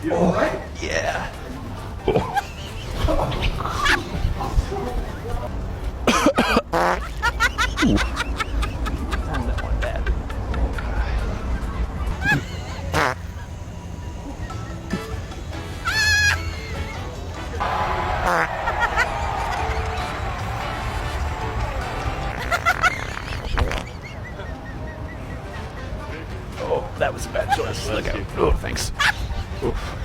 You all right? Yeah. Oh, that was a bad choice. Look out. Oh, thanks. Oof.